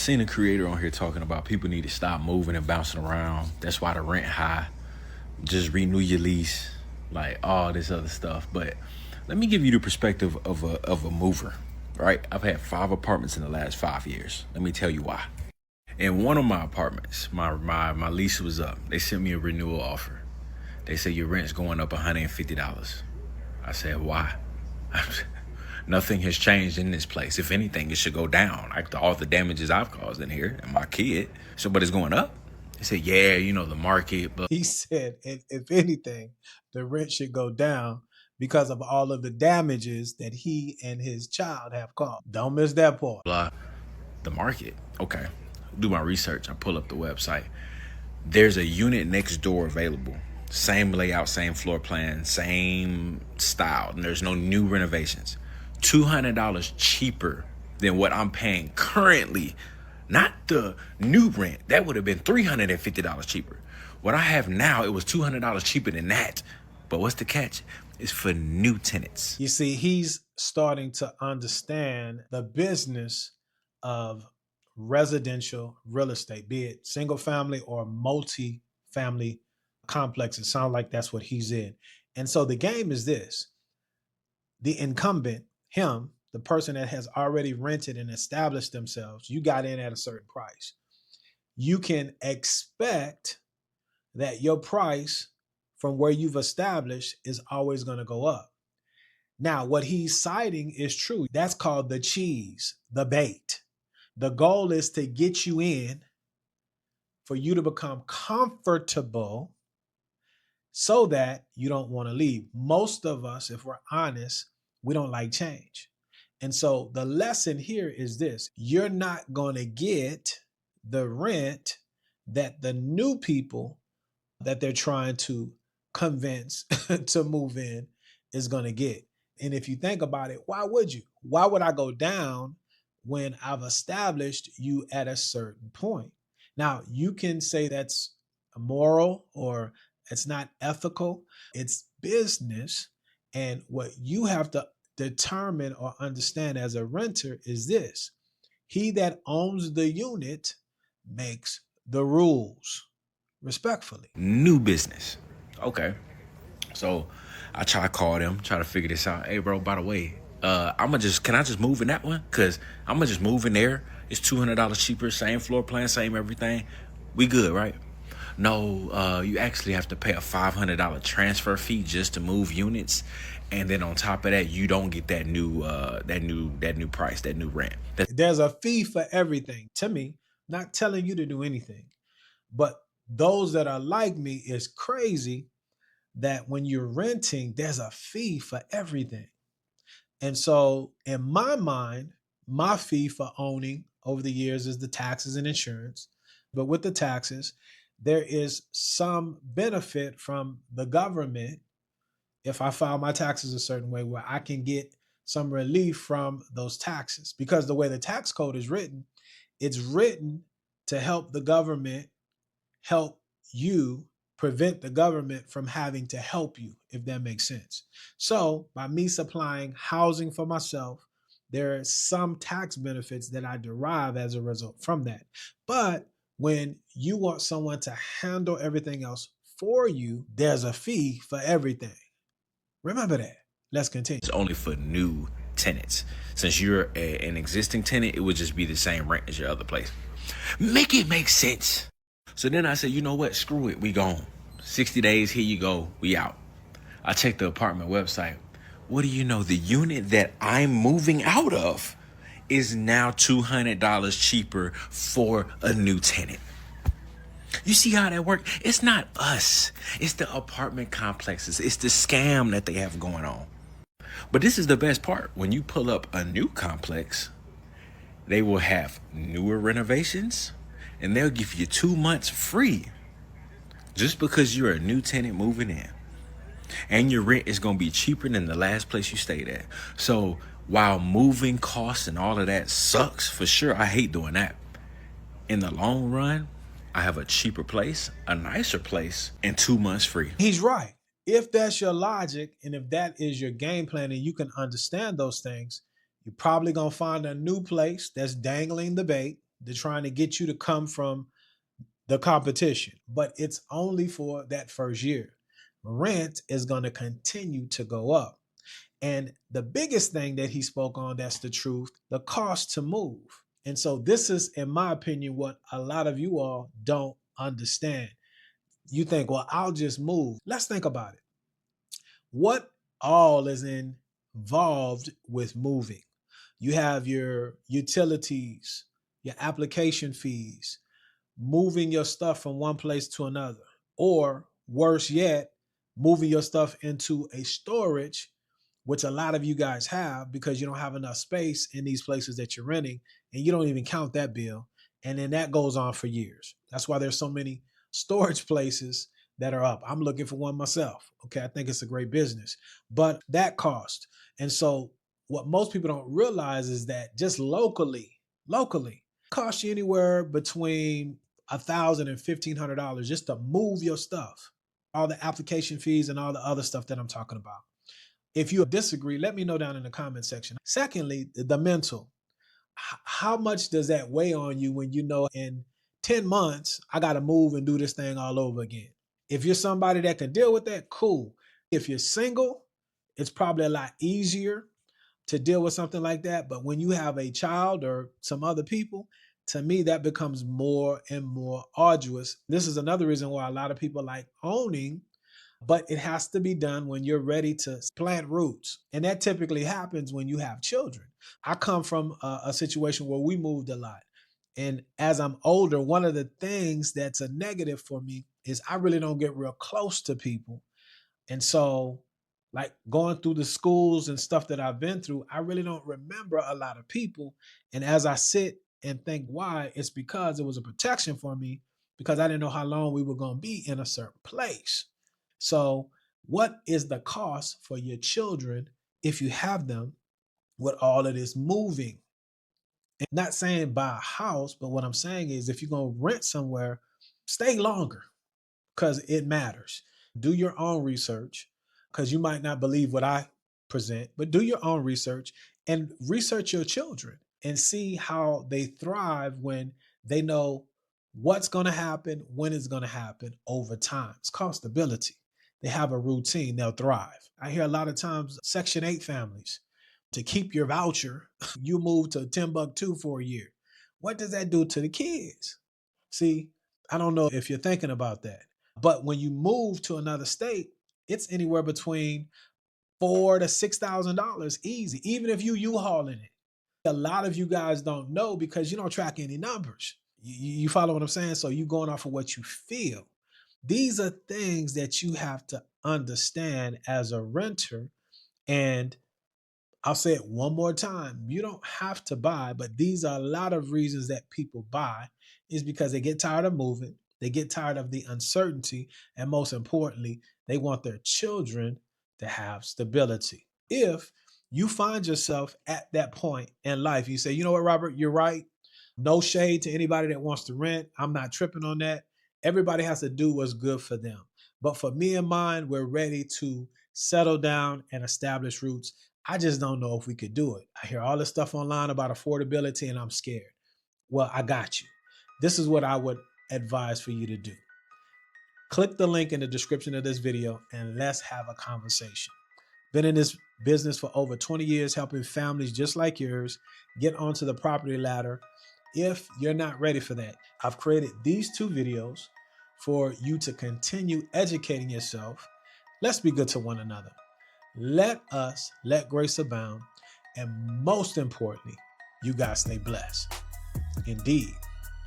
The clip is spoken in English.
seen a creator on here talking about people need to stop moving and bouncing around. That's why the rent high. Just renew your lease, like all this other stuff. But let me give you the perspective of a mover, right? I've had 5 apartments in the last 5 years. Let me tell you why. In one of my apartments, my lease was up. They sent me a renewal offer. They said your rent's going up $150. I said, why? Nothing has changed in this place. If anything, it should go down. Like all the damages I've caused in here and my kid. So, but it's going up. They said, yeah, the market. But He said, if anything, the rent should go down because of all of the damages that he and his child have caused. Don't miss that part. blah, the market. Okay. Do my research. I pull up the website. There's a unit next door available. Same layout, same floor plan, same style. And there's no new renovations. $200 cheaper than what I'm paying currently. Not the new rent. That would have been $350 cheaper. What I have now, it was $200 cheaper than that. But what's the catch? It's for new tenants. You see, he's starting to understand the business of residential real estate, be it single family or multi-family complexes. It sounds like that's what he's in. And so the game is this: the incumbent, him, the person that has already rented and established themselves, you got in at a certain price. You can expect that your price from where you've established is always going to go up. Now, what he's citing is true. That's called the cheese, the bait. The goal is to get you in for you to become comfortable so that you don't want to leave. Most of us, if we're honest, we don't like change. And so the lesson here is this: you're not going to get the rent that the new people that they're trying to convince to move in is going to get. And if you think about it, why would you? Why would I go down when I've established you at a certain point? Now, you can say that's immoral or it's not ethical. It's business. And what you have to determine or understand as a renter is this: he that owns the unit makes the rules. Respectfully. New business. Okay. So I try to call them, try to figure this out. Hey, bro, by the way, can I just move in that one? Because I'm going to just move in there. It's $200 cheaper, same floor plan, same everything. We good, right? No, you actually have to pay a $500 transfer fee just to move units. And then on top of that, you don't get that new price, that new rent. There's a fee for everything. To me, not telling you to do anything, but those that are like me, is crazy that when you're renting, there's a fee for everything. And so in my mind, my fee for owning over the years is the taxes and insurance. But with the taxes, there is some benefit from the government if I file my taxes a certain way where I can get some relief from those taxes. Because the way the tax code is written, it's written to help the government help you, prevent the government from having to help you, if that makes sense. So by me supplying housing for myself, there are some tax benefits that I derive as a result from that. But when you want someone to handle everything else for you, there's a fee for everything. Remember that. Let's continue. It's only for new tenants. Since you're an existing tenant, it would just be the same rent as your other place. Make it make sense. So then I said, you know what? Screw it. We gone. 60 days, here you go. We out. I checked the apartment website. What do you know? The unit that I'm moving out of is now $200 cheaper for a new tenant. You see how that works? It's not us. It's the apartment complexes. It's the scam that they have going on. But this is the best part. When you pull up a new complex, they will have newer renovations and they'll give you 2 months free just because you're a new tenant moving in. And your rent is going to be cheaper than the last place you stayed at. So while moving costs and all of that sucks, for sure, I hate doing that. In the long run, I have a cheaper place, a nicer place, and 2 months free. He's right. If that's your logic and if that is your game plan and you can understand those things, you're probably going to find a new place that's dangling the bait They're trying to get you to come from the competition, but it's only for that first year. Rent is going to continue to go up. And the biggest thing that he spoke on, that's the truth, the cost to move. And so this is, in my opinion, what a lot of you all don't understand. You think, well, I'll just move. Let's think about it. What all is involved with moving? You have your utilities, your application fees, moving your stuff from one place to another, or worse yet, moving your stuff into a storage, which a lot of you guys have because you don't have enough space in these places that you're renting, and you don't even count that bill. And then that goes on for years. That's why there's so many storage places that are up. I'm looking for one myself. Okay, I think it's a great business, but that cost. And so what most people don't realize is that just locally, cost you anywhere between $1,000 and $1,500 just to move your stuff. All the application fees and all the other stuff that I'm talking about. If you disagree, let me know down in the comment section. Secondly, the mental. How much does that weigh on you when you know in 10 months, I got to move and do this thing all over again? If you're somebody that can deal with that, cool. If you're single, it's probably a lot easier to deal with something like that. But when you have a child or some other people, to me, that becomes more and more arduous. This is another reason why a lot of people like owning, but it has to be done when you're ready to plant roots. And that typically happens when you have children. I come from a situation where we moved a lot. And as I'm older, one of the things that's a negative for me is I really don't get real close to people. And so, like going through the schools and stuff that I've been through, I really don't remember a lot of people. And as I sit and think why, it's because it was a protection for me because I didn't know how long we were going to be in a certain place. So, what is the cost for your children if you have them with all of this moving? And not saying buy a house, but what I'm saying is if you're going to rent somewhere, stay longer because it matters. Do your own research because you might not believe what I present, but do your own research and research your children and see how they thrive when they know what's going to happen, when it's going to happen over time. It's called stability. They have a routine, they'll thrive. I hear a lot of times Section 8 families to keep your voucher, you move to Timbuktu for a year. What does that do to the kids? See, I don't know if you're thinking about that. But when you move to another state, it's anywhere between $4,000 to $6,000 easy, even if you U-hauling it. A lot of you guys don't know because you don't track any numbers. You follow what I'm saying? So you going off of what you feel. These are things that you have to understand as a renter. And I'll say it one more time. You don't have to buy, but these are a lot of reasons that people buy is because they get tired of moving. They get tired of the uncertainty. And most importantly, they want their children to have stability. If you find yourself at that point in life, you say, you know what, Robert, you're right. No shade to anybody that wants to rent. I'm not tripping on that. Everybody has to do what's good for them. But for me and mine, we're ready to settle down and establish roots. I just don't know if we could do it. I hear all this stuff online about affordability and I'm scared. Well, I got you. This is what I would advise for you to do. Click the link in the description of this video and let's have a conversation. Been in this business for over 20 years, helping families just like yours get onto the property ladder. If you're not ready for that, I've created these two videos for you to continue educating yourself. Let's be good to one another. Let us let grace abound. And most importantly, you guys stay blessed. Indeed.